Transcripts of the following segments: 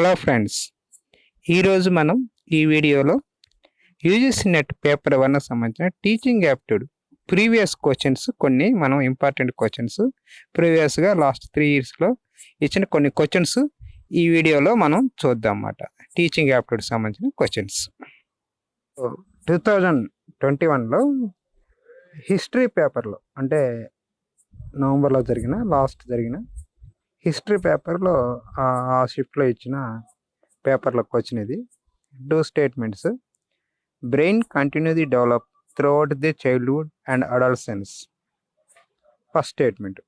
Hello friends, ఈరోజు మనం ఈ వీడియోలో యూజీసీ నెట్ పేపర్ 1 సంబంధించిన టీచింగ్ యాప్టిట్యూడ్ ప్రీవియస్ క్వశ్చన్స్ కొన్ని మనం ఇంపార్టెంట్ క్వశ్చన్స్ ప్రీవియస్గా లాస్ట్ 3 ఇయర్స్లో ఇచ్చిన కొన్ని క్వశ్చన్స్ ఈ వీడియోలో మనం చూద్దాం అన్నమాట. టీచింగ్ యాప్టిట్యూడ్ సంబంధించిన క్వశ్చన్స్ 2021లో హిస్టరీ పేపర్లో అంటే నవంబర్లో లాస్ట్ జరిగిన హిస్టరీ పేపర్లో ఆ షిఫ్ట్లో ఇచ్చిన పేపర్లోకి వచ్చినది 2 statements. Brain continue the develop throughout the childhood and adolescence, first statement.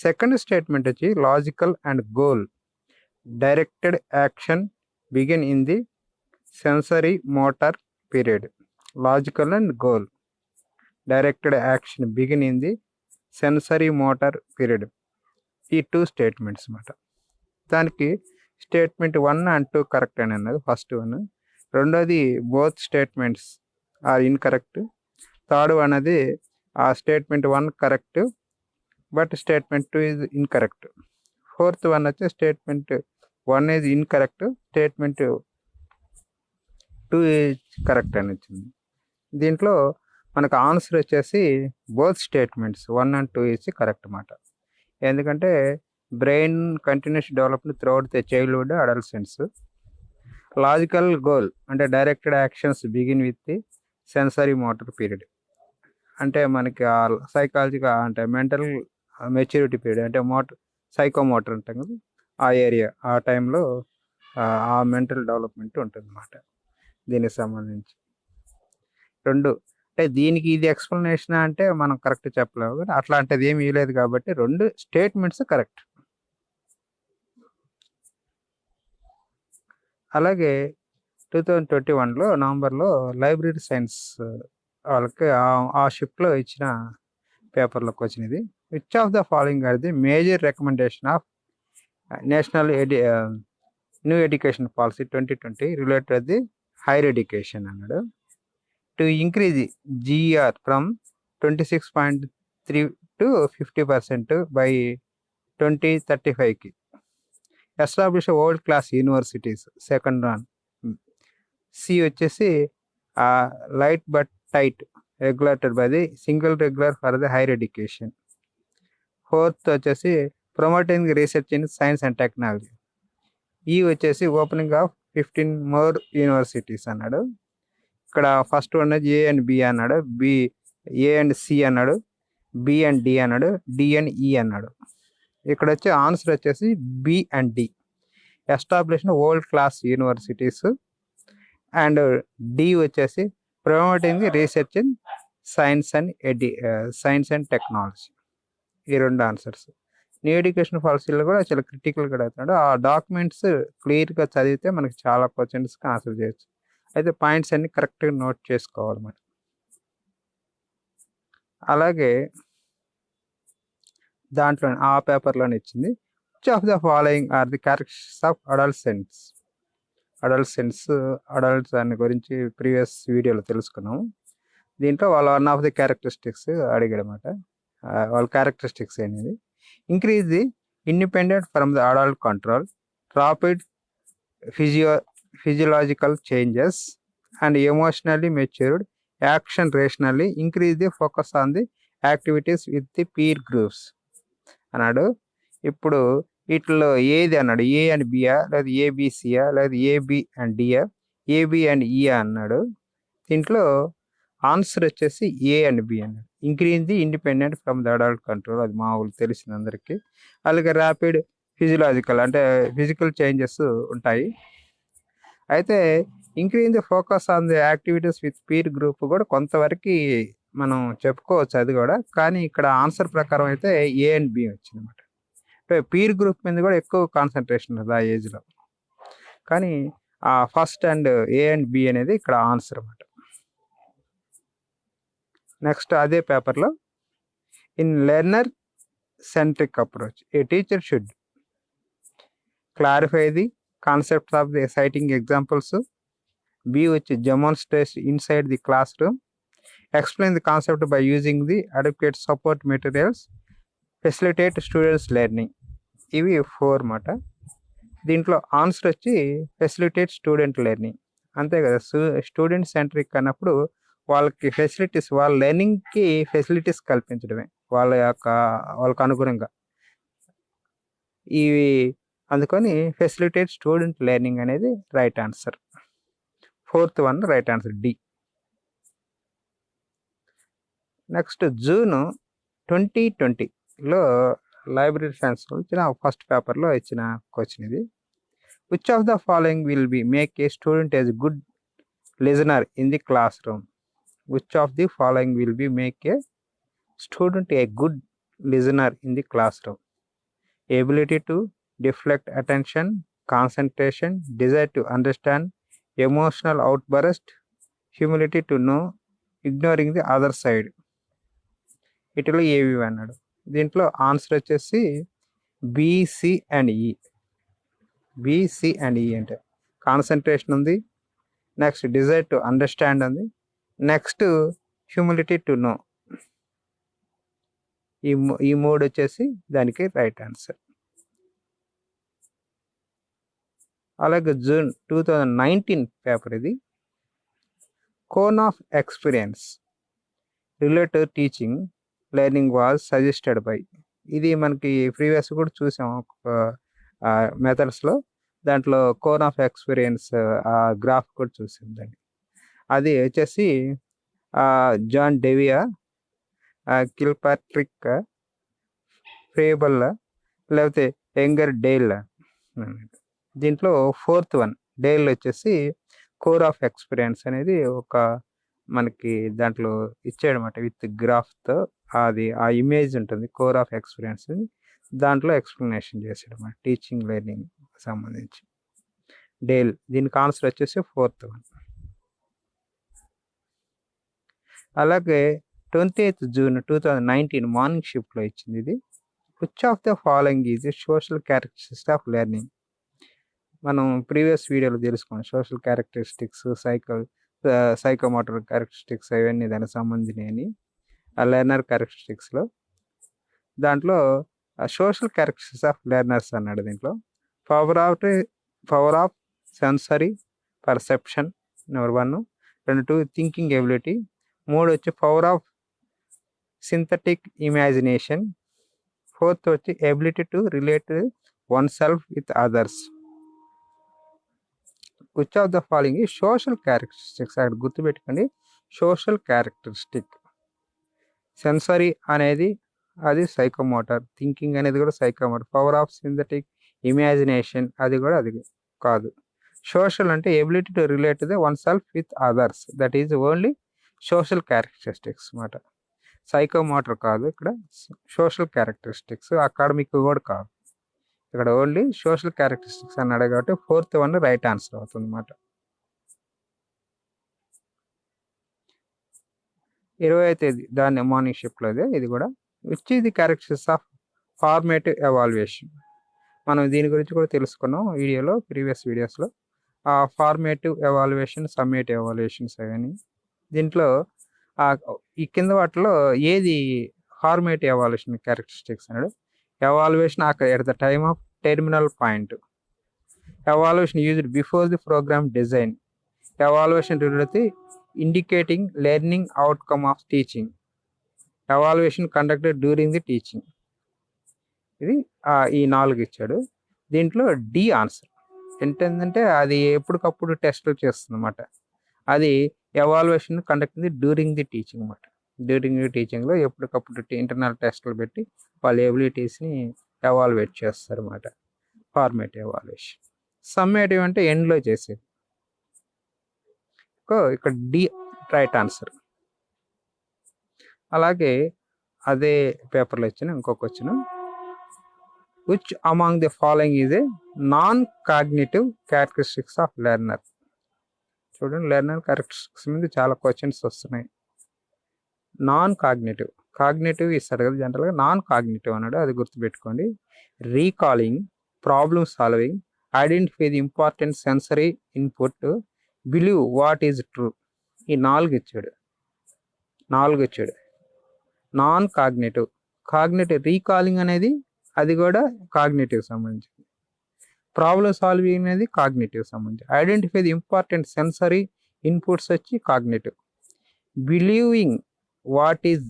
Second statement వచ్చి logical and goal directed action begin in the sensory motor period. Logical and goal directed action begin in the sensory motor period, ఈ 2 statements అన్నమాట. దానికి statement 1 and 2 correct అని అన్నది first one. రెండోది both statements are incorrect. Third one అది ఆ statement 1 correct but statement 2 is incorrect. Fourth one వచ్చి statement 1 is incorrect, statement 2 is correct అని వచ్చింది. దీంట్లో మనకు ఆన్సర్ వచ్చేసి బోత్ స్టేట్మెంట్స్ 1 and 2 ఇచ్చి కరెక్ట్ అన్నమాట. ఎందుకంటే brain continues development throughout the childhood adolescence. Logical goal అంటే directed actions begin with the sensory motor period, అంటే మనకి సైకాలజీగా అంటే మెంటల్ మెచ్యూరిటీ పీరియడ్ అంటే సైకోమోటర్ అంటాం కదా, ఆ ఏరియా ఆ టైంలో ఆ మెంటల్ డెవలప్మెంట్ ఉంటుంది అన్నమాట. దీనికి సంబంధించి రెండు అంటే దీనికి ఇది ఎక్స్ప్లెనేషన్ అంటే మనం కరెక్ట్ చెప్పలేము, కానీ అట్లాంటిది ఏమి ఇవ్వలేదు కాబట్టి 2 స్టేట్మెంట్స్ కరెక్ట్. అలాగే 2021లో నవంబర్లో లైబ్రరీ సైన్స్ వాళ్ళకి ఆ షిఫ్ట్లో ఇచ్చిన పేపర్లోకి వచ్చినది. Which of the following are the major recommendation of national new education policy 2020 related the higher education అన్నాడు. To increase GR from 26.3 to 50% by 2035కి. Establish world class universities, second one. C వచ్చేసి light but tight regulated by the single regular for the higher education. Fourth వచ్చేసి promoting research in science and technology. ఈ వచ్చేసి opening of 15 more universities అన్నాడు. ఇక్కడ first one A and B అన్నాడు, A and C అన్నాడు, B and D అన్నాడు, D and E అన్నాడు. ఇక్కడ వచ్చే ఆన్సర్ వచ్చేసి B and D. Establish world class universities and D వచ్చేసి promoting research in science and technology. ఈ 2 ఆన్సర్స్. న్యూ ఎడ్యుకేషన్ పాలసీలో కూడా చాలా క్రిటికల్గా అడుగుతున్నాడు. ఆ డాక్యుమెంట్స్ క్లియర్గా చదివితే మనకి చాలా క్వశ్చన్స్కి ఆన్సర్ చేయొచ్చు. అయితే పాయింట్స్ అన్ని కరెక్ట్గా నోట్ చేసుకోవాలి మరి. అలాగే దాంట్లో ఆ పేపర్లోనే ఇచ్చింది which of the following are the characteristics of adults దాని గురించి ప్రీవియస్ వీడియోలో తెలుసుకున్నాము. దీంట్లో వాళ్ళ 1 ఆఫ్ ది క్యారెక్టరిస్టిక్స్ అడిగాడు అనమాట. వాళ్ళ క్యారెక్టరిస్టిక్స్ అనేది increase the independent from the adult control, rapid physiological changes and emotionally matured, action rationally, increase the focus on the activities with the peer groups అన్నాడు. ఇప్పుడు వీటిలో ఏది అన్నాడు, ఏ అండ్ బియా లేదా ఏబిసియా లేదా ఏబి అండ్ డియా, ఏబి అండ్ ఈయా అన్నాడు. దీంట్లో answer వచ్చేసి ఏ అండ్ బి అన్నాడు. Increase the independent from the adult control, అది మామూలు తెలిసింది అందరికీ. అలాగే ర్యాపిడ్ ఫిజియలాజికల్ అంటే ఫిజికల్ చేంజెస్ ఉంటాయి. అయితే increase the focus on the activities with peer group కూడా కొంతవరకు మనం చెప్పుకోవచ్చు అది కూడా, కానీ ఇక్కడ ఆన్సర్ ప్రకారం అయితే ఏ అండ్ బి వచ్చిందన్నమాట. అంటే పీర్ గ్రూప్ మీద కూడా ఎక్కువ కాన్సన్ట్రేషన్ ఉంటుంది ఆ ఏజ్లో, కానీ ఆ first and A and B అనేది ఇక్కడ ఆన్సర్ అన్నమాట. నెక్స్ట్ అదే పేపర్లో in learner-centric approach a teacher should clarify the concepts of the citing examples, B which demonstrates inside the classroom, explain the concept by using the adequate support materials, facilitate students learning. ఇవి 4 మాట. దీంట్లో answer వచ్చి facilitate student learning. అంతే కదా, student centric అన్నప్పుడు వాళ్ళకి facilities, వాళ్ళ లెర్నింగ్కి facilities కల్పించడమే వాళ్ళకు అనుగుణంగా ఇవి. అందుకని ఫెసిలిటేట్ స్టూడెంట్ లెర్నింగ్ అనేది right answer. 4th one right answer D. Next June 2020లో లైబ్రరీ సైన్స్ ఇచ్చిన ఫస్ట్ పేపర్లో ఇచ్చిన క్వశ్చన్ ఇది. Which of the following will be make a student as good listener in the class room? Which of the following will be make a student a good listener in the classroom? Ability to deflect attention, concentration, desire to understand, emotional outburst, humility to know, ignoring the other side. ఇటులో ఏవి అన్నాడు. దీంట్లో answer వచ్చేసి BC and ఈ. BC and ఈ అంటే concentration ఉంది, next desire to understand ఉంది, next humility to know. ఈ మూడు వచ్చేసి దానికి రైట్ ఆన్సర్. అలాగే జూన్ 2019 పేపర్ ఇది. Cone of experience relative teaching learning was suggested by. ఇది మనకి ప్రీవియస్ కూడా చూసాం మెథడ్స్లో. దాంట్లో కోన్ ఆఫ్ ఎక్స్పీరియన్స్ గ్రాఫ్ కూడా చూసాం దాన్ని. అది వచ్చేసి జాన్ డెవియా, కిల్పాట్రిక్, ఫ్రేబల్, లేకపోతే యంగర్ డేల్. దీంట్లో 4th వన్ డేల్ వచ్చేసి కోర్ ఆఫ్ ఎక్స్పీరియన్స్ అనేది ఒక మనకి దాంట్లో ఇచ్చాడనమాట విత్ గ్రాఫ్తో. అది ఆ ఇమేజ్ ఉంటుంది కోర్ ఆఫ్ ఎక్స్పీరియన్స్, దాంట్లో ఎక్స్ప్లెనేషన్ చేశాడనమాట టీచింగ్ లెర్నింగ్ సంబంధించి. డేల్. దీనికి ఆన్సర్ వచ్చేసి 4th వన్. అలాగే 28th జూన్ 2019 మార్నింగ్ షిఫ్ట్లో ఇచ్చింది ఇది. Which of the following is social characteristics of learning? మనం ప్రీవియస్ వీడియోలో తెలుసుకున్నాం సోషల్ క్యారెక్టరిస్టిక్స్, సైకోమోటర్ క్యారెక్టరిస్టిక్స్ అవన్నీ దానికి సంబంధించినవి లెర్నర్ క్యారెక్టరిస్టిక్స్లో. దాంట్లో సోషల్ క్యారెక్టరిస్టిక్స్ ఆఫ్ లెర్నర్స్ అన్నాడు. దీంట్లో power of sensory perception number 1, 2 thinking ability, 3 వచ్చి power of synthetic imagination, 4th వచ్చి ability to relate one self with others. Which of the following social characteristics? అక్కడ గుర్తుపెట్టుకోండి, సోషల్ క్యారెక్టరిస్టిక్. సెన్సరీ అనేది అది psychomotor, thinking అనేది కూడా psychomotor, power of synthetic imagination అది కూడా అది కాదు. సోషల్ అంటే ability to relate the one self with others, that is only social characteristics అన్నమాట. సైకోమోటర్ కాదు, ఇక్కడ సోషల్ క్యారెక్టరిస్టిక్స్. అకాడమిక్ కూడా కాదు, ఇక్కడ ఓన్లీ సోషల్ క్యారెక్టరిస్టిక్స్ అన్నాడు కాబట్టి 4th వన్ రైట్ ఆన్సర్ అవుతుంది అన్నమాట. 20వ తేదీ దాన్ని మార్నింగ్ షిఫ్ట్లో ఇది కూడా. Which is the characteristics of formative evaluation? మనం దీని గురించి కూడా తెలుసుకున్నాం వీడియోలో, ప్రీవియస్ వీడియోస్లో. ఫార్మేటివ్ ఎవాల్యుయేషన్, సమ్మేటివ్ ఎవాల్యుయేషన్స్ అవన్నీ. దీంట్లో ఈ కింద వాటిలో ఏది ఫార్మేటివ్ ఎవాల్యుయేషన్ క్యారెక్టరిస్టిక్స్ అన్నాడు. Evaluation at the time of terminal point, evaluation used before the programme design, evaluation related indicating learning outcome of teaching, evaluation conducted during the teaching. ఇది ఈ 4 ఇచ్చాడు. దీంట్లో డి ఆన్సర్. ఏంటంటే అది ఎప్పటికప్పుడు టెస్టులు చేస్తుంది అన్నమాట. అది evaluation conduct during the teaching అన్నమాట. డ్యూరింగ్ ది టీచింగ్లో ఎప్పటికప్పుడు ఇంటర్నల్ టెస్టులు పెట్టి వాళ్ళ ఎబిలిటీస్ని ఎవాల్యుయేట్ చేస్తారు అన్నమాట. Formative evaluation. సమ్మేటివ్ అంటే ఎండ్లో చేసేది. ఇక్కడ డి రైట్ ఆన్సర్. అలాగే అదే పేపర్లో ఇచ్చిన ఇంకొక వచ్చిన which among the following is a non cognitive characteristics of learner? చూడండి, లెర్నర్ క్యారెక్టరిస్టిక్స్ మీద చాలా క్వశ్చన్స్ వస్తున్నాయి. నాన్ కాగ్నిటివ్, కాగ్నిటివ్ ఇస్తాడు కదా జనరల్గా, నాన్ కాగ్నిటివ్ అన్నాడు, అది గుర్తుపెట్టుకోండి. Recalling, problem solving, identify the important sensory input, believe what is true. ఈ 4 ఇచ్చాడు. నాన్ కాగ్నిటివ్, రీకాలింగ్ అనేది అది కూడా కాగ్నిటివ్ సంబంధించింది. ప్రాబ్లమ్ సాల్వింగ్ అనేది కాగ్నిటివ్ సంబంధించి. Identify the important sensory inputs వచ్చి cognitive. Believing what is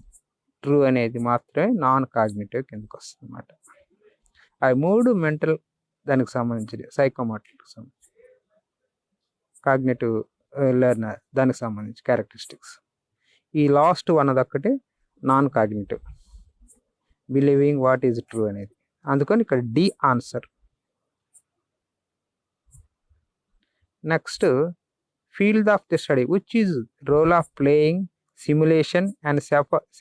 true అనేది మాత్రమే నాన్ కాగ్నిటివ్ కిందకి వస్తుంది అనమాట. అవి 3 మెంటల్ దానికి సంబంధించి, సైకోమోటర్ సంబంధించి, కాగ్నిటివ్ లెర్నర్ దానికి సంబంధించి క్యారెక్టరిస్టిక్స్. ఈ లాస్ట్ వన్ అదొక్కటి non cognitive, believing what is true అనేది. అందుకని ఇక్కడ D answer. Next, field of the study which is role of playing, simulation and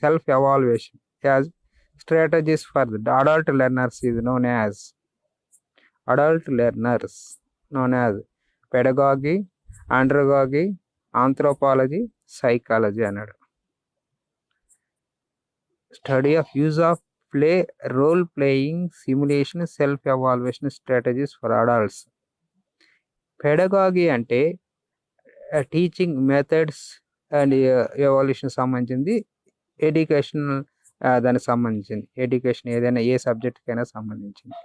self evaluation as strategies for the adult learners is known as pedagogy, andragogy, anthropology, psychology అన్నాడు. Study of use of play, role playing, simulation, self evaluation strategies for adults. Pedagogy అంటే teaching methods and evaluation సంబంధించింది, educational దానికి సంబంధించింది, education ఏదైనా ఏ సబ్జెక్ట్కైనా సంబంధించింది.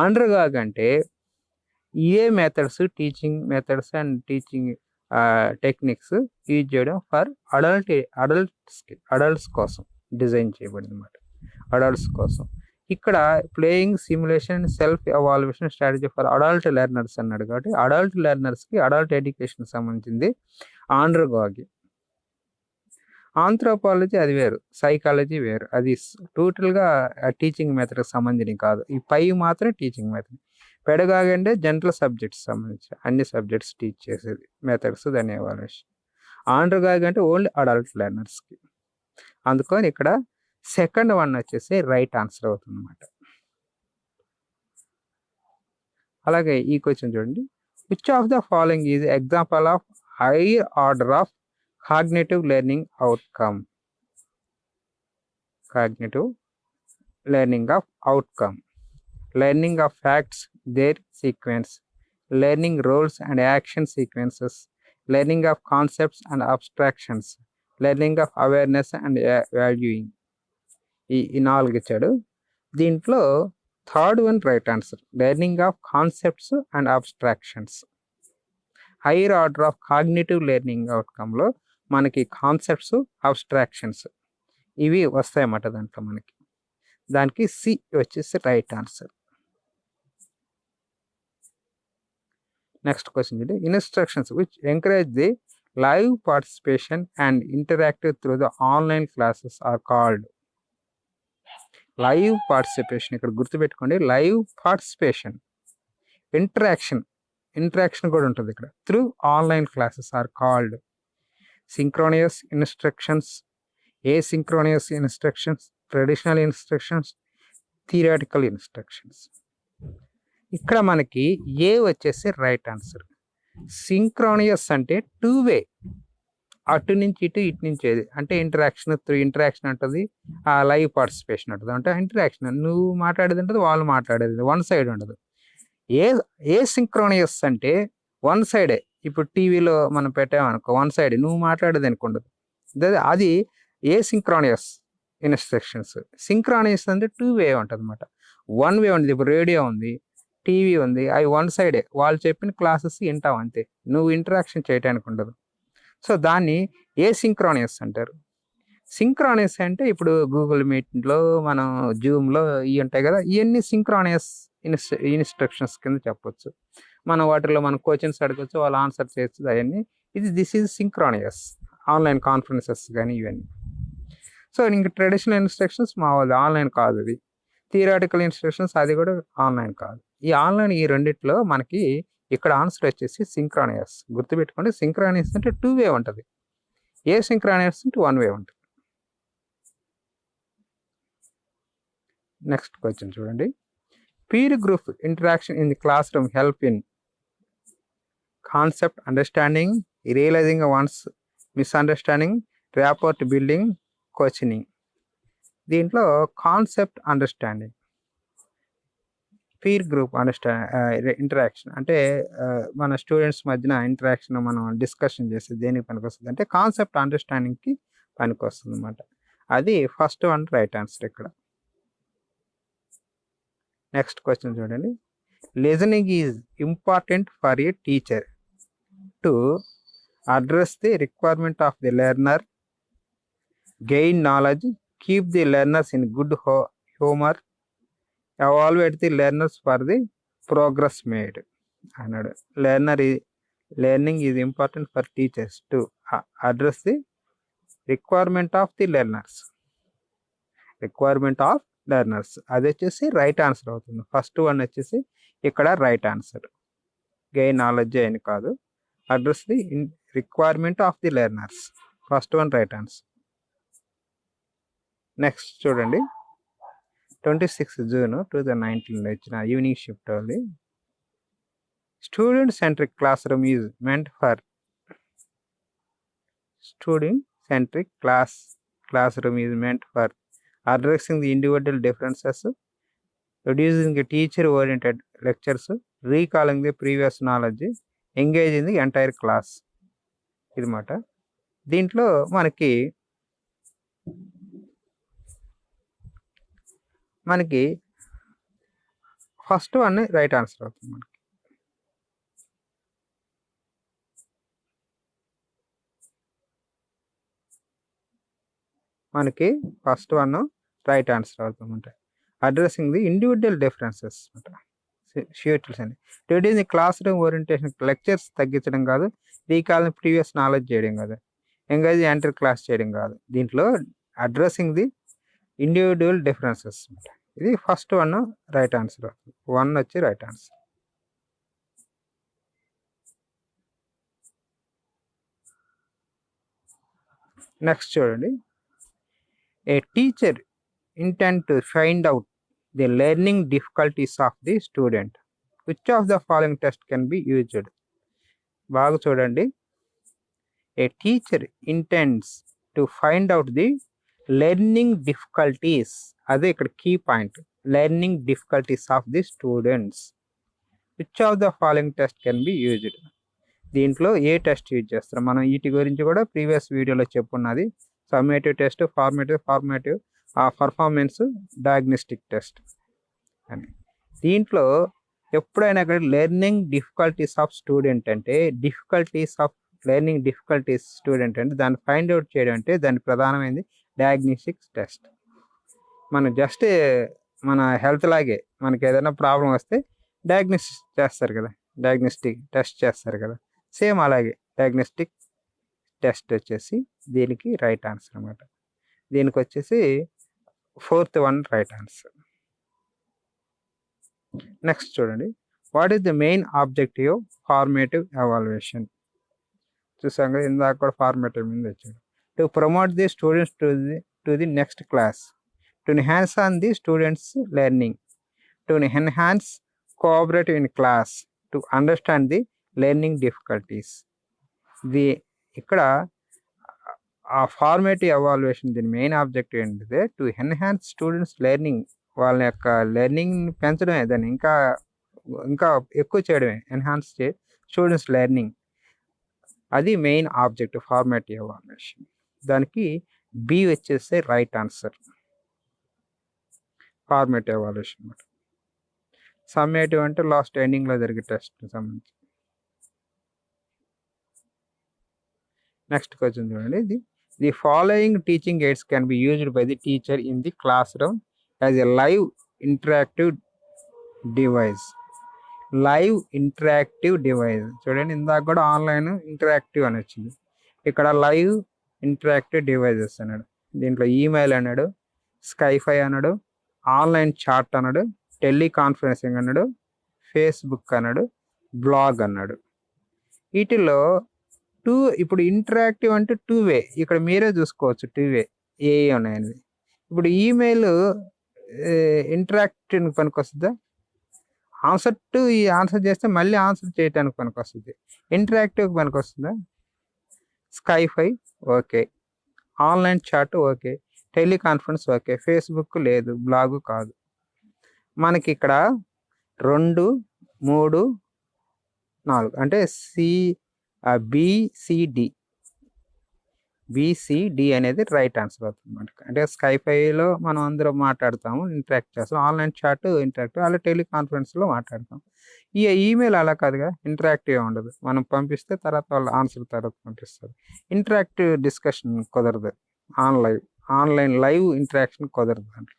Andragogy అంటే ఏ methods, teaching methods and teaching techniques use చేయడం ఫర్ అడల్ట్స్ కోసం డిజైన్ చేయబడింది అన్నమాట, అడల్ట్స్ కోసం. ఇక్కడ playing, simulation, self evaluation strategy for adult learners అన్నాడు కాబట్టి అడల్ట్ లెర్నర్స్కి అడల్ట్ ఎడ్యుకేషన్ సంబంధించింది ఆండ్రగాగి. ఆంథ్రోపాలజీ అది వేరు, సైకాలజీ వేరు, అది టోటల్గా టీచింగ్ మెథడ్కి సంబంధించి కాదు. ఈ పై మాత్రం టీచింగ్ మెథడ్. పెడగాగి అంటే జనరల్ సబ్జెక్ట్స్ సంబంధించి అన్ని సబ్జెక్ట్స్ టీచ్ చేసేది మెథడ్స్, దాని ఎవాల్యుయేషన్. ఆండ్రగాగి అంటే ఓన్లీ అడల్ట్ లెర్నర్స్కి. అందుకని ఇక్కడ సెకండ్ వన్ వచ్చేసి రైట్ ఆన్సర్ అవుతుంది అన్నమాట. అలాగే ఈ క్వశ్చన్ చూడండి, which of the following is example of higher order of cognitive learning outcome. Cognitive learning of outcome: learning of facts, their sequence, learning rules and action sequences, learning of concepts and abstractions, learning of awareness and valuing. ఈ 4 ఇచ్చాడు. దీంట్లో third one right answer, learning of concepts and abstractions. Higher order of cognitive learning అవుట్కమ్లో మనకి concepts, abstractions ఇవి వస్తాయన్నమాట దాంట్లో మనకి. దానికి సి వచ్చేసి రైట్ ఆన్సర్. నెక్స్ట్ క్వశ్చన్ చూడండి, instructions which encourage the live participation and interactive through the online classes are called. Live participation ఇక్కడ గుర్తుపెట్టుకోండి, లైవ్ పార్టిసిపేషన్, ఇంటరాక్షన్ కూడా ఉంటుంది ఇక్కడ. Through online classes are called synchronous instructions, asynchronous instructions, traditional instructions, theoretical instructions. ఇక్కడ మనకి ఏ వచ్చేసి right answer. సింక్రోనియస్ అంటే 2 వే, అటు నుంచి ఇటు, ఇటు నుంచి ఏది అంటే ఇంటరాక్షన్, త్రూ ఇంటరాక్షన్ ఉంటుంది. లైవ్ పార్టిసిపేషన్ ఉంటుంది అంటే ఇంటరాక్షన్, నువ్వు మాట్లాడేది ఉంటుంది, వాళ్ళు మాట్లాడేది, వన్ సైడ్ ఉండదు. ఏ సింక్రోనియస్ అంటే వన్ సైడే. ఇప్పుడు టీవీలో మనం పెట్టామనుకో వన్ సైడ్, నువ్వు మాట్లాడేది అనుకుండదు, అది ఏ సింక్రోనియస్ ఇన్స్ట్రక్షన్స్. సింక్రోనియస్ అంటే 2 వే ఉంటుంది అనమాట. 1 వే ఉంది, ఇప్పుడు రేడియో ఉంది, టీవీ ఉంది, అవి వన్ సైడే, వాళ్ళు చెప్పిన క్లాసెస్ వింటావు అంతే, నువ్వు ఇంటరాక్షన్ చేయడానికి ఉండదు. సో దాన్ని ఏ సింక్రోనియస్ అంటారు. సింక్రోనియస్ అంటే ఇప్పుడు గూగుల్ మీట్లో, మనం జూమ్లో ఇవి ఉంటాయి కదా, ఇవన్నీ సింక్రోనియస్ ఇన్స్ట్రక్షన్స్ కింద చెప్పొచ్చు. మనం వాటిలో మనం క్వశ్చన్స్ అడగచ్చు, వాళ్ళు ఆన్సర్ చేయొచ్చు అవన్నీ. This is synchronous. Online conferences కానీ ఇవన్నీ. సో ఇంక ట్రెడిషనల్ ఇన్స్ట్రక్షన్స్ మా వాళ్ళు ఆన్లైన్ కాదు, అది థియరాటికల్ ఇన్స్ట్రక్షన్స్, అది కూడా ఆన్లైన్ కాదు. ఈ ఆన్లైన్ ఈ రెండిట్లో మనకి ఇక్కడ ఆన్సర్ వచ్చేసి సింక్రోనియస్. గుర్తుపెట్టుకోండి, సింక్రోనియస్ అంటే 2 వే ఉంటుంది, ఏ సింక్రోనియస్ అంటే 1 వే ఉంటుంది. నెక్స్ట్ క్వశ్చన్ చూడండి, peer group interaction in the class room help in concept understanding, realizing one's misunderstanding, rapport building, coaching. దీంట్లో concept understanding, peer group interaction అంటే మన స్టూడెంట్స్ మధ్యన ఇంటరాక్షన్ మనం డిస్కషన్ చేస్తే దేనికి పనికొస్తుంది అంటే కాన్సెప్ట్ అండర్స్టాండింగ్కి పనికొస్తుంది అనమాట. అది ఫస్ట్ వన్ రైట్ ఆన్సర్ ఇక్కడ. నెక్స్ట్ క్వశ్చన్ చూడండి, Listening is important for a teacher to address the requirement of the learner, gain knowledge, keep the learners in good humor, evaluate the learners for the progress made అన్నాడు. Learning is important for teachers to address the requirement of the learners. అది వచ్చేసి right answer అవుతుంది. First one వచ్చేసి ఇక్కడ right answer. Gain knowledge అని కాదు, address the requirement of the learners. First one right answer. Next చూడండి, 26 June 2019 ఇచ్చిన evening shift ఉంది. స్టూడెంట్-centric classroom is meant for addressing the individual differences, producing the teacher-oriented lectures, recalling the previous knowledge, engaging the entire class. ఇది మాట. దీంట్లో మనకి first one right answer అవుతుంది. మనకి first one right answer అవుతుందంట. Addressing the individual differences అంట. Sheets అండి. Reducing class room orientation, lectures తగ్గించడం కాదు, రీకాలింగ్ ప్రీవియస్ నాలెడ్జ్ చేయడం కాదు, ఎంగేజ్ ఎంటర్ క్లాస్ చేయడం కాదు. దీంట్లో అడ్రస్సింగ్ ది ఇండివిజువల్ డిఫరెన్సెస్ అంట. ఇది ఫస్ట్ వన్ రైట్ ఆన్సర్ అవుతుంది. 1 వచ్చి రైట్ ఆన్సర్. నెక్స్ట్ చూడండి, a teacher intend to find out the learning difficulties of the student. Which of the following test can be used? బాగా చూడండి, a teacher intends to find out the learning difficulties. అదే ఇక్కడ key point, learning difficulties of the students. Which of the following test can be used? దీంట్లో ఏ test use చేస్తారు? మనం వీటి గురించి కూడా ప్రీవియస్ వీడియోలో చెప్పున్నది. Summative test, formative, performance, diagnostic test అని. దీంట్లో ఎప్పుడైనా కూడా లెర్నింగ్ డిఫికల్టీస్ ఆఫ్ స్టూడెంట్ అంటే లెర్నింగ్ డిఫికల్టీస్ స్టూడెంట్ అంటే దాన్ని ఫైండ్ అవుట్ చేయడం అంటే దాని ప్రధానమైనది డయాగ్నోస్టిక్ టెస్ట్. మనం జస్ట్ మన హెల్త్ లాగే మనకి ఏదైనా ప్రాబ్లం వస్తే డయాగ్నోస్టిక్ చేస్తారు కదా, డయాగ్నోస్టిక్ టెస్ట్ చేస్తారు కదా, సేమ్ అలాగే డయాగ్నోస్టిక్ టెస్ట్ వచ్చేసి దీనికి రైట్ ఆన్సర్ అన్నమాట. దీనికి వచ్చేసి 4th one right answer. Next చూడండి, what is the main objective formative evaluation? చూసాం కదా, ఇందాక కూడా ఫార్మేటివ్ మీద వచ్చాడు. To promote the students to the next class, to enhance on the students learning, to enhance cooperative in class, to understand the learning difficulties. ఇక్కడ ఆ formative evaluation దీని main objective ఏంటిదే టు ఎన్హాన్స్ స్టూడెంట్స్ లెర్నింగ్, వాళ్ళ యొక్క learning పెంచడమే, దాన్ని ఇంకా ఎక్కువ చేయడమే, ఎన్హాన్స్ స్టూడెంట్స్ లెర్నింగ్. అది మెయిన్ ఆబ్జెక్టివ్ ఫార్మేటివ్ ఎవాల్యుయేషన్. దానికి బి వచ్చేస్తే right answer, formative evaluation. Summative అంటే లాస్ట్ ఎండింగ్లో జరిగే టెస్ట్ సంబంధించి. నెక్స్ట్ క్వశ్చన్ చూడండి, the following teaching AIDS can be used by the teacher in the class room as a live interactive device. చూడండి, ఇందాక కూడా ఆన్లైన్ ఇంటరాక్టివ్ అని వచ్చింది, ఇక్కడ లైవ్ ఇంటరాక్టివ్ డివైజెస్ అన్నాడు. దీంట్లో ఈమెయిల్ అన్నాడు, స్కైఫై అన్నాడు, ఆన్లైన్ చాట్ అన్నాడు, టెలికాన్ఫరెన్సింగ్ అన్నాడు, ఫేస్బుక్ అన్నాడు, బ్లాగ్ అన్నాడు. వీటిలో ఇప్పుడు ఇంటరాక్టివ్ అంటే 2 వే, ఇక్కడ మీరే చూసుకోవచ్చు 2 వే ఏ ఉన్నాయని. ఇప్పుడు ఈమెయిల్ ఇంటరాక్టివ్ పనికొస్తుందా? ఆన్సర్ చేస్తే మళ్ళీ ఆన్సర్ చేయడానికి పనికొస్తుంది. ఇంటరాక్టివ్ పనికొస్తుందా? Skype okay, online chat okay, teleconference okay, Facebook లేదు, బ్లాగు కాదు. మనకి ఇక్కడ 2, 3, 4 అంటే బిసిడి BCD అనేది రైట్ ఆన్సర్ అవుతుంది మనకి. అంటే స్కైఫైలో మనం అందరం మాట్లాడతాము, ఇంటరాక్ట్ చేస్తాం. ఆన్లైన్ చాట్ ఇంటరాక్టివ్, అలా టెలికాన్ఫరెన్స్లో మాట్లాడతాం. ఈ ఈమెయిల్ అలా కాదుగా, ఇంటరాక్టివ్ ఉండదు. మనం పంపిస్తే తర్వాత వాళ్ళు ఆన్సర్ తర్వాత పంపిస్తారు. ఇంటరాక్టివ్ డిస్కషన్ కుదరదు. ఆన్లైన్ లైవ్ ఇంటరాక్షన్ కుదరదు అంటే.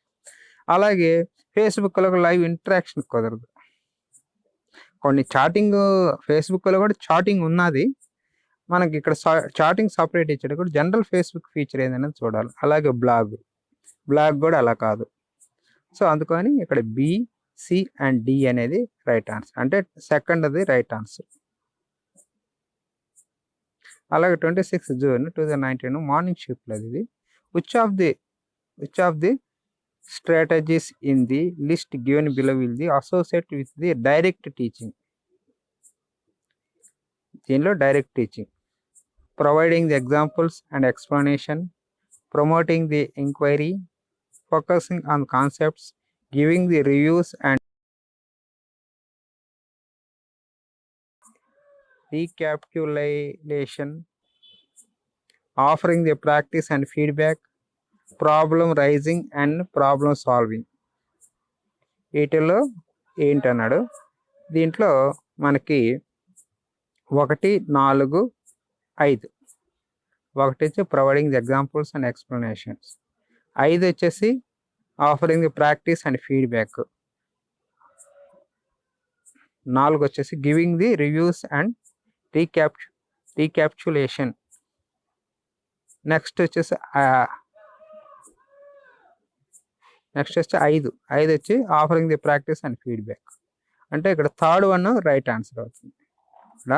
అలాగే ఫేస్బుక్లో లైవ్ ఇంటరాక్షన్ కుదరదు. కొన్ని చాటింగ్ ఫేస్బుక్లో కూడా చాటింగ్ ఉన్నది, మనకి ఇక్కడ చాటింగ్ సపరేట్ ఇచ్చాడు కూడా. జనరల్ ఫేస్బుక్ ఫీచర్ ఏంటనేది చూడాలి. అలాగే బ్లాగ్ కూడా అలా కాదు. సో అందుకని ఇక్కడ B, C అండ్ D అనేది రైట్ ఆన్సర్, అంటే సెకండ్ అది రైట్ ఆన్సర్. అలాగే 26 జూన్ 2019 మార్నింగ్ షిఫ్ట్లో ఇది. Which of the strategies in the list given below will be associated with the direct teaching. దీనిలో direct teaching, providing the examples and explanation, promoting the inquiry, focusing on concepts, giving the reviews and recapitulation, offering the practice and feedback, problem raising and problem solving. వీటిలో ఏంటన్నాడు, దీంట్లో మనకి 1, 4, 5. 1 వచ్చి providing the examples and explanations. 5 వచ్చేసి offering the practice and feedback. 4 వచ్చేసి giving the reviews and recapitulation. Next వచ్చేసి 5 వచ్చి offering the practice and feedback. అంటే ఇక్కడ థర్డ్ వన్ రైట్ ఆన్సర్ అవుతుంది. ఇక్కడ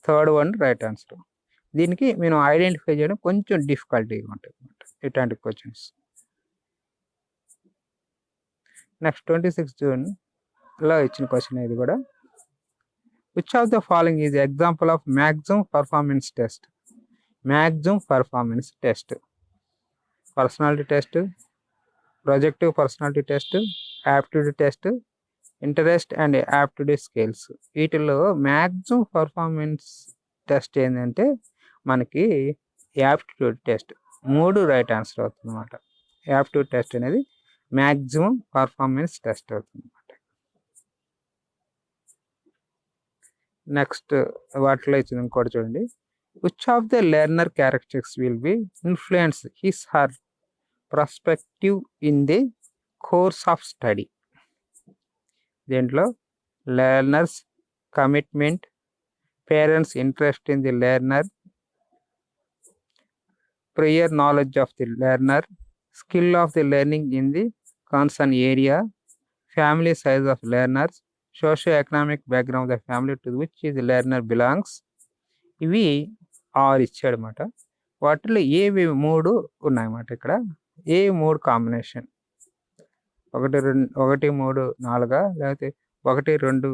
థర్డ్ వన్ రైట్ ఆన్సర్. దీనికి మేము ఐడెంటిఫై చేయడం కొంచెం డిఫికల్టీగా ఉంటుంది అన్నమాట ఇట్లాంటి క్వశ్చన్స్. నెక్స్ట్ 26 జూన్లో ఇచ్చిన క్వశ్చన్ ఇది కూడా. Which of the following is example of maximum performance test? Maximum performance test, personality test, projective personality test, aptitude test, interest and aptitude scales. వీటిల్లో మ్యాక్సిమం పర్ఫార్మెన్స్ టెస్ట్ ఏంటంటే మనకి యాప్టిట్యూడ్ టెస్ట్. 3 రైట్ ఆన్సర్ అవుతుంది అన్నమాట. Aptitude test అనేది maximum performance test అవుతుంది అన్నమాట. Next వాటిలో ఇచ్చింది ఇంకోటి చూడండి. Which of the learner characteristics will be influence his her perspective in the course of study? దీంట్లో learners commitment, parents interest in the learner, prior knowledge of the learner, skill of the learning in the concerned area, family size of learners, socio-economic background of the family to which the learner belongs. ఇవి 6 ఇచ్చాడు అన్నమాట. వాటిలో ఏవి 3 ఉన్నాయన్నమాట. ఇక్కడ ఏ 3 combination, 1, 3, 4, లేకపోతే 1, 2,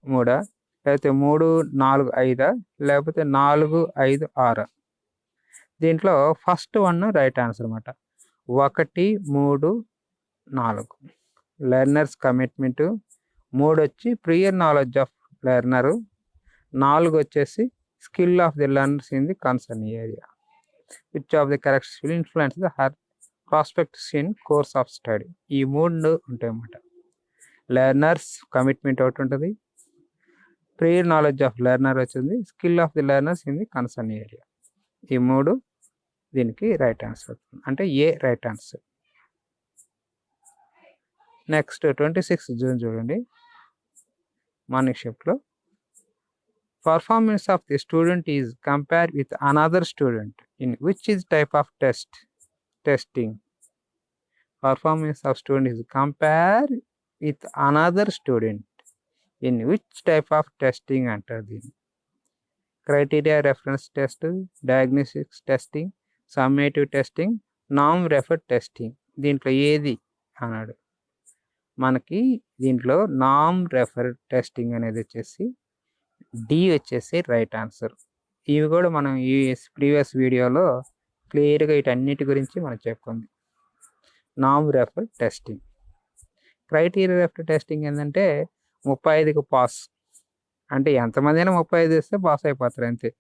3, లేకపోతే 3, 4, 5, లేకపోతే 4, 5, 6. దీంట్లో ఫస్ట్ వన్ రైట్ ఆన్సర్ అన్నమాట. 1, 3, 4 లెర్నర్స్ కమిట్మెంట్, 3 వచ్చి ప్రియర్ నాలెడ్జ్ ఆఫ్ లెర్నరు, 4 వచ్చేసి skill of the learners in the concern area. Which of the characters will influence the her prospects in course of study. ఈ 3 ఉంటాయి అన్నమాట. Learners commitment ఒకటి ఉంటుంది, prior knowledge of learner వచ్చింది, skill of the learners in the concern area. ఈ 3 దీనికి right answer అవుతుంది, అంటే A right answer. Next 26 June చూడండి, మార్నింగ్ షిఫ్ట్లో. Performance of the student is compare with another student in which is type of testing? Performance of student is compare with another student in which type of testing అంటారు దీన్ని. Criteria reference test, diagnostics testing, summative testing, నామ్ refer testing. దీంట్లో ఏది అన్నాడు. మనకి దీంట్లో నామ్ refer testing అనేది వచ్చేసి డి వచ్చేసి రైట్ ఆన్సర్. ఇవి కూడా మనం ఈ ప్రీవియస్ వీడియోలో క్లియర్గా వీటన్నిటి గురించి మనం చెప్పుకుంది. నామ్ refer testing. Criteria refer testing ఏంటంటే 35కి పాస్, అంటే ఎంతమంది అయినా 35 ఇస్తే పాస్ అయిపోతారు అంతే.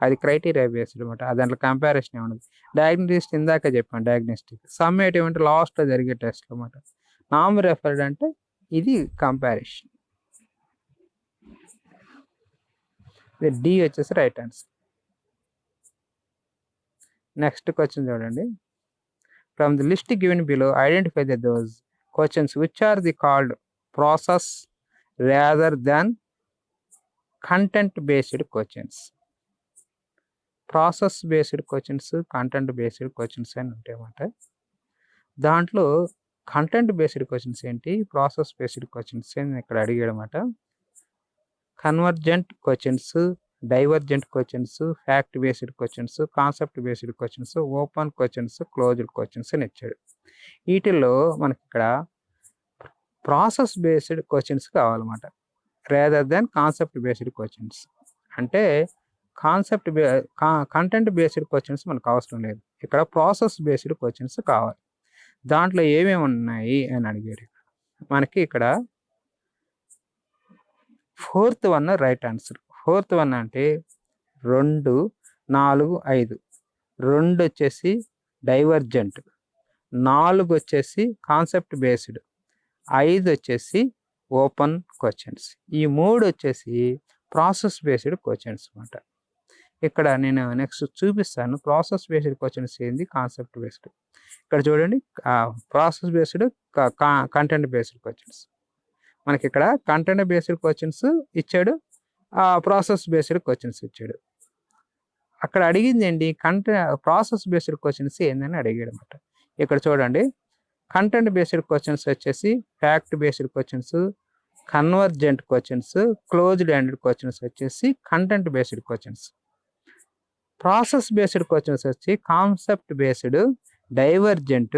అది క్రైటీరియా బేస్డ్ అనమాట. దాంట్లో కంపారిజన్ ఏముండదు. డయాగ్నోస్టిక్ ఇందాక చెప్పాను డయాగ్నోస్టిక్. సమ్మేటివ్ అంటే లాస్ట్లో జరిగే టెస్ట్ అనమాట. నామ్ రెఫర్డ్ అంటే ఇది కంపారిజన్. డి వచ్చేసి రైట్ ఆన్సర్. నెక్స్ట్ క్వశ్చన్ చూడండి. From the list given below identify those questions which are the called process rather than content based questions. Process based questions, content based questions అని ఉంటాయన్నమాట. దాంట్లో content based questions ఏంటి, process based questions అని ఇక్కడ అడిగాడనమాట. Convergent questions, divergent questions, fact based questions, concept based questions, open questions, closed questions అని ఇచ్చాడు. వీటిల్లో మనకి ఇక్కడ ప్రాసెస్ బేస్డ్ క్వశ్చన్స్ కావాలన్నమాట, rather than concept based questions. అంటే కంటెంట్ బేస్డ్ క్వశ్చన్స్ మనకు అవసరం లేదు, ఇక్కడ ప్రాసెస్ బేస్డ్ క్వశ్చన్స్ కావాలి. దాంట్లో ఏమేమి ఉన్నాయి అని అడిగారు. మనకి ఇక్కడ 4th one right answer. 4th one అంటే 2, 4, 5. 2 వచ్చేసి డైవర్జెంట్, 4 వచ్చేసి కాన్సెప్ట్ బేస్డ్, 5 వచ్చేసి ఓపెన్ క్వశ్చన్స్, ఈ 3 వచ్చేసి ప్రాసెస్ బేస్డ్ క్వశ్చన్స్ అనమాట. ఇక్కడ నేను నెక్స్ట్ చూపిస్తాను ప్రాసెస్ బేస్డ్ క్వశ్చన్స్ ఏంది, కాన్సెప్ట్ బేస్డ్. ఇక్కడ చూడండి, process based, content based questions. మనకి ఇక్కడ కంటెంట్ బేస్డ్ క్వశ్చన్స్ ఇచ్చాడు, ప్రాసెస్ బేస్డ్ క్వశ్చన్స్ ఇచ్చాడు. అక్కడ అడిగింది ఏంటి, ప్రాసెస్ బేస్డ్ క్వశ్చన్స్ ఏందని అడిగాడు అనమాట. ఇక్కడ చూడండి, కంటెంట్ బేస్డ్ క్వశ్చన్స్ వచ్చేసి fact based questions, convergent questions, closed ended questions వచ్చేసి content based questions. Process based questions వచ్చి concept based, divergent,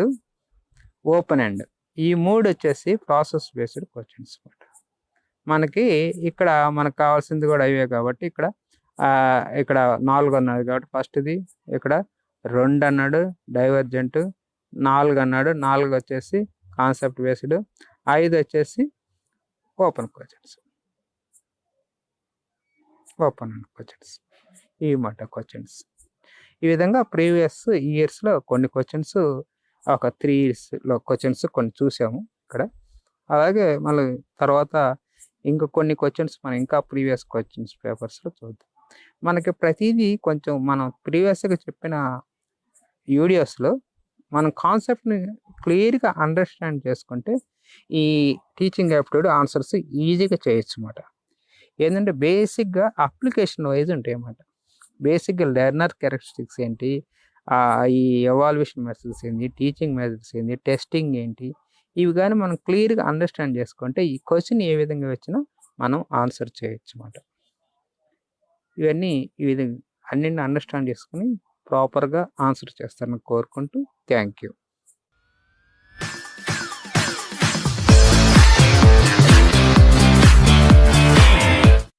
open end, ఈ 3 వచ్చేసి ప్రాసెస్ బేస్డ్ క్వశ్చన్స్ అనమాట. మనకి ఇక్కడ మనకు కావాల్సింది కూడా అవే కాబట్టి ఇక్కడ 4 అన్నాడు కాబట్టి ఫస్ట్ది, ఇక్కడ 2 అన్నాడు డైవర్జెంట్, 4 అన్నాడు, 4 వచ్చేసి కాన్సెప్ట్ బేస్డ్, 5 వచ్చేసి ఓపెన్ క్వశ్చన్స్, ఇవి మాట క్వశ్చన్స్. ఈ విధంగా ప్రీవియస్ ఇయర్స్లో కొన్ని క్వశ్చన్స్, ఒక 3 ఇయర్స్లో క్వశ్చన్స్ కొన్ని చూసాము ఇక్కడ. అలాగే మళ్ళీ తర్వాత ఇంకా కొన్ని క్వశ్చన్స్ మనం ఇంకా ప్రీవియస్ క్వశ్చన్స్ పేపర్స్లో చూద్దాం. మనకి ప్రతిదీ కొంచెం మనం ప్రీవియస్గా చెప్పిన వీడియోస్లో మనం కాన్సెప్ట్ని క్లియర్గా అండర్స్టాండ్ చేసుకుంటే ఈ టీచింగ్ యాప్టిట్యూడ్ ఆన్సర్స్ ఈజీగా చేయొచ్చు అన్నమాట. ఏంటంటే బేసిక్గా అప్లికేషన్ వైజ్ ఉంటాయి అన్నమాట. బేసిక్గా లెర్నర్ క్యారెక్టరిస్టిక్స్ ఏంటి, ఈ ఎవాల్యుయేషన్ మెథడ్స్ ఏంటి, టీచింగ్ మెథడ్స్ ఏంటి, టెస్టింగ్ ఏంటి, ఇవి కానీ మనం క్లియర్గా అండర్స్టాండ్ చేసుకుంటే ఈ క్వశ్చన్ ఏ విధంగా వచ్చినా మనం ఆన్సర్ చేయొచ్చు అన్నమాట. ఇవన్నీ ఈ విధంగా అన్నింటిని అండర్స్టాండ్ చేసుకుని ప్రాపర్గా ఆన్సర్ చేస్తారని కోరుకుంటూ థ్యాంక్ యూ.